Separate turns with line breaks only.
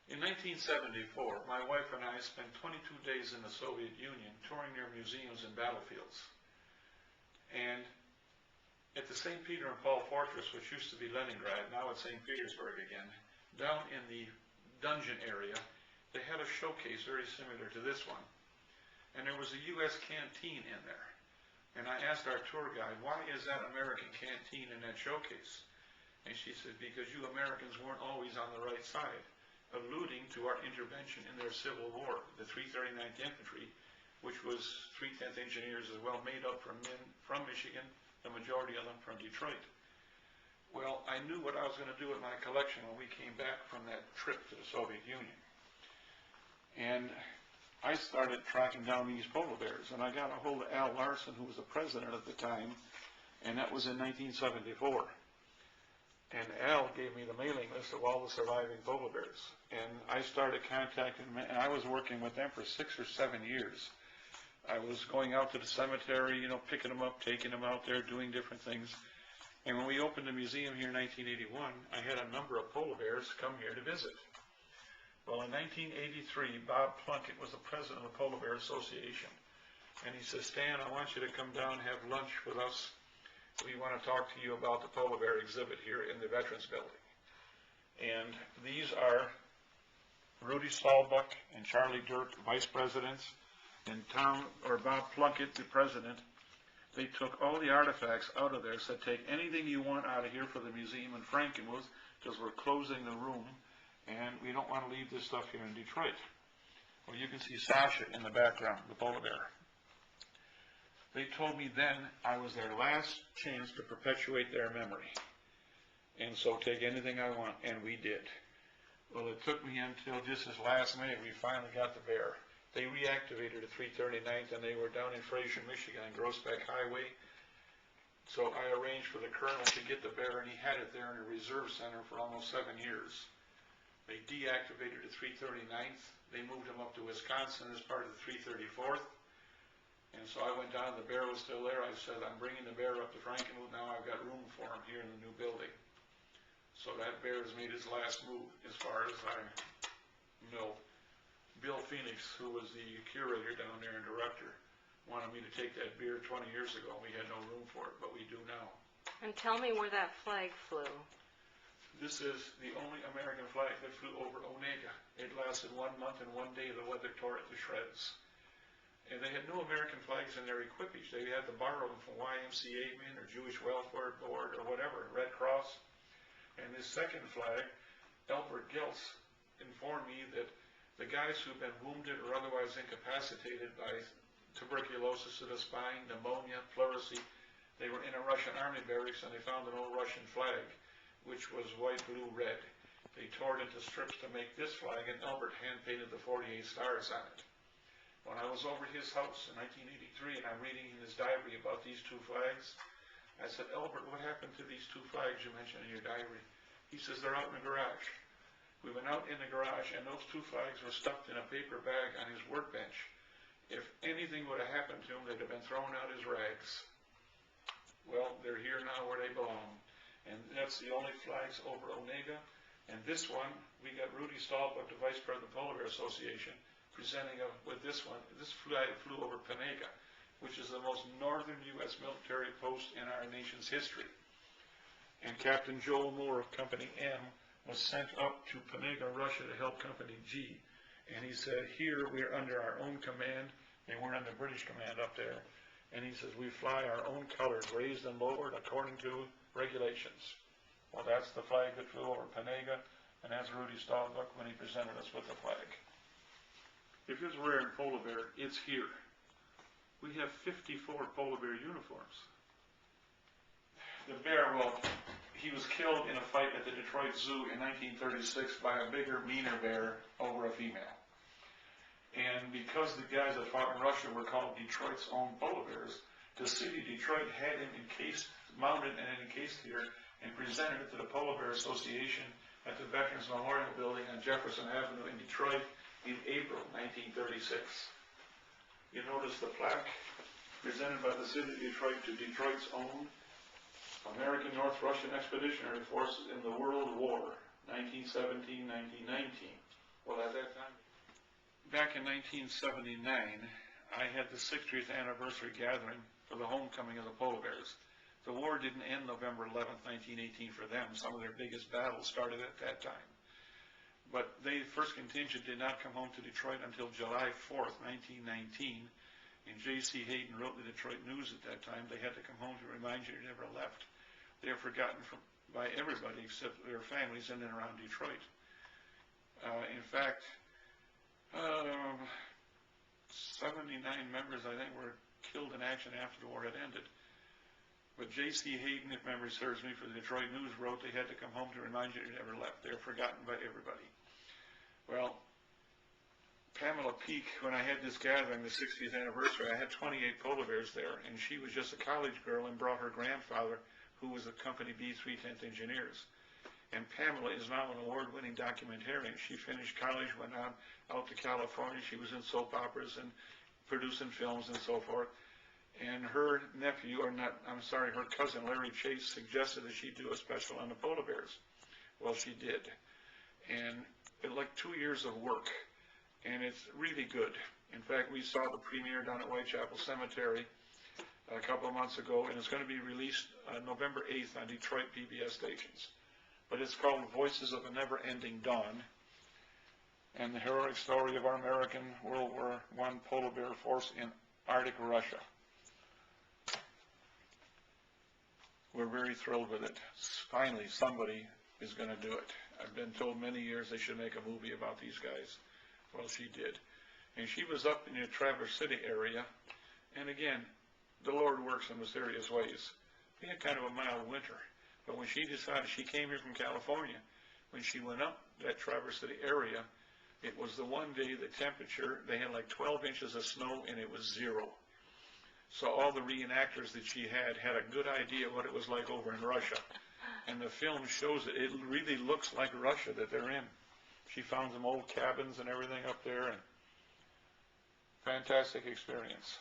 In 1974, my wife and I spent 22 days in the Soviet Union touring their museums and battlefields. And at the St. Peter and Paul Fortress, which used to be Leningrad, now it's St. Petersburg again, down in the dungeon area, they had a showcase very similar to this one. And there was a U.S. canteen in there. And I asked our tour guide, why is that American canteen in that showcase? And she said, because you Americans weren't always on the right side, alluding to our intervention in their Civil War. The 339th Infantry, which was 310th Engineers as well, made up from men from Michigan, the majority of them from Detroit. Well, I knew what I was going to do with my collection when we came back from that trip to the Soviet Union. And I started tracking down these polar bears, and I got a hold of Al Larson, who was the president at the time, and that was in 1974. And Al gave me the mailing list of all the surviving polar bears. And I started contacting them, and I was working with them for 6 or 7 years. I was going out to the cemetery, you know, picking them up, taking them out there, doing different things. And when we opened the museum here in 1981, I had a number of polar bears come here to visit. Well, in 1983, Bob Plunkett was the president of the Polar Bear Association. And he says, Stan, I want you to come down and have lunch with us. We want to talk to you about the polar bear exhibit here in the Veterans Building. And these are Rudy Stahlbuck and Charlie Dirk, vice presidents, and Bob Plunkett, the president. They took all the artifacts out of there, said take anything you want out of here for the museum in Frankenmuth, because we're closing the room, and we don't want to leave this stuff here in Detroit. Well, you can see Sasha in the background, the polar bear. They told me then I was their last chance to perpetuate their memory. And so take anything I want, and we did. Well, it took me until just this last May we finally got the bear. They reactivated the 339th, and they were down in Fraser, Michigan, on Groesbeck Highway. So I arranged for the colonel to get the bear, and he had it there in a reserve center for almost 7 years. They deactivated the 339th. They moved him up to Wisconsin as part of the 334th. And so I went down, the bear was still there. I said, I'm bringing the bear up to Frankenmuth now. I've got room for him here in the new building. So that bear has made his last move, as far as I know. Bill Phoenix, who was the curator down there and director, wanted me to take that bear 20 years ago. We had no room for it, but we do now.
And tell me where that flag flew.
This is the only American flag that flew over Onega. It lasted 1 month, and one day the weather tore it to shreds. And they had no American flags in their equipage. They had to borrow them from YMCA men or Jewish Welfare Board or whatever, Red Cross. And this second flag, Albert Giltz informed me that the guys who've been wounded or otherwise incapacitated by tuberculosis of the spine, pneumonia, pleurisy, they were in a Russian army barracks, and they found an old Russian flag, which was white, blue, red. They tore it into strips to make this flag, and Albert hand-painted the 48 stars on it. When I was over at his house in 1983, and I'm reading in his diary about these two flags, I said, Albert, what happened to these two flags you mentioned in your diary? He says, they're out in the garage. We went out in the garage, and those two flags were stuffed in a paper bag on his workbench. If anything would have happened to him, they'd have been thrown out as rags. Well, they're here now where they belong. And that's the only flags over Onega. And this one, we got Rudy Stahlbuck, the vice president of the Polar Bear Association, presenting with this one. This flag flew over Panega, which is the most northern U.S. military post in our nation's history. And Captain Joel Moore of Company M was sent up to Panega, Russia, to help Company G. And he said, here we're under our own command. They weren't under British command up there. And he says, we fly our own colors, raised and lowered according to regulations. Well, that's the flag that flew over Panega, and that's Rudy Stahlbuck when he presented us with the flag. If it's rare in polar bear, it's here. We have 54 polar bear uniforms. The bear, well, he was killed in a fight at the Detroit Zoo in 1936 by a bigger, meaner bear over a female. And because the guys that fought in Russia were called Detroit's own polar bears, the city of Detroit had him encased, mounted and encased here, and presented it to the Polar Bear Association at the Veterans Memorial Building on Jefferson Avenue in Detroit in April 1936. You notice the plaque presented by the city of Detroit to Detroit's own American North Russian Expeditionary Forces in the World War, 1917-1919. Well, at that time, back in 1979, I had the 60th anniversary gathering for the homecoming of the Polar Bears. The war didn't end November 11th, 1918 for them. Some of their biggest battles started at that time. But the first contingent did not come home to Detroit until July 4th, 1919. And J.C. Hayden wrote the Detroit News at that time. They had to come home to remind you they never left. They are forgotten by everybody except their families in and around Detroit. In fact, 79 members, I think, were killed in action after the war had ended. But J.C. Hayden, if memory serves me, for the Detroit News wrote they had to come home to remind you they never left. They're forgotten by everybody. Well, Pamela Peak, when I had this gathering, the 60th anniversary, I had 28 polar bears there, and she was just a college girl and brought her grandfather, who was a company B-310th Engineers. And Pamela is now an award-winning documentarian. She finished college, went on out to California. She was in soap operas and producing films and so forth. And her nephew, her cousin Larry Chase suggested that she do a special on the polar bears. Well, she did. And it like 2 years of work. And it's really good. In fact, we saw the premiere down at Whitechapel Cemetery a couple of months ago, and it's going to be released November 8th on Detroit PBS stations. But it's called Voices of a Never-Ending Dawn, and the heroic story of our American World War I polar bear force in Arctic Russia. We're very thrilled with it. Finally, somebody is going to do it. I've been told many years they should make a movie about these guys. Well, she did. And she was up in the Traverse City area, and again, the Lord works in mysterious ways. We had kind of a mild winter, but when she decided, she came here from California, when she went up that Traverse City area, it was the one day the temperature, they had like 12 inches of snow and it was 0. So all the reenactors that she had a good idea what it was like over in Russia. And the film shows it. It really looks like Russia that they're in. She found some old cabins and everything up there, and fantastic experience.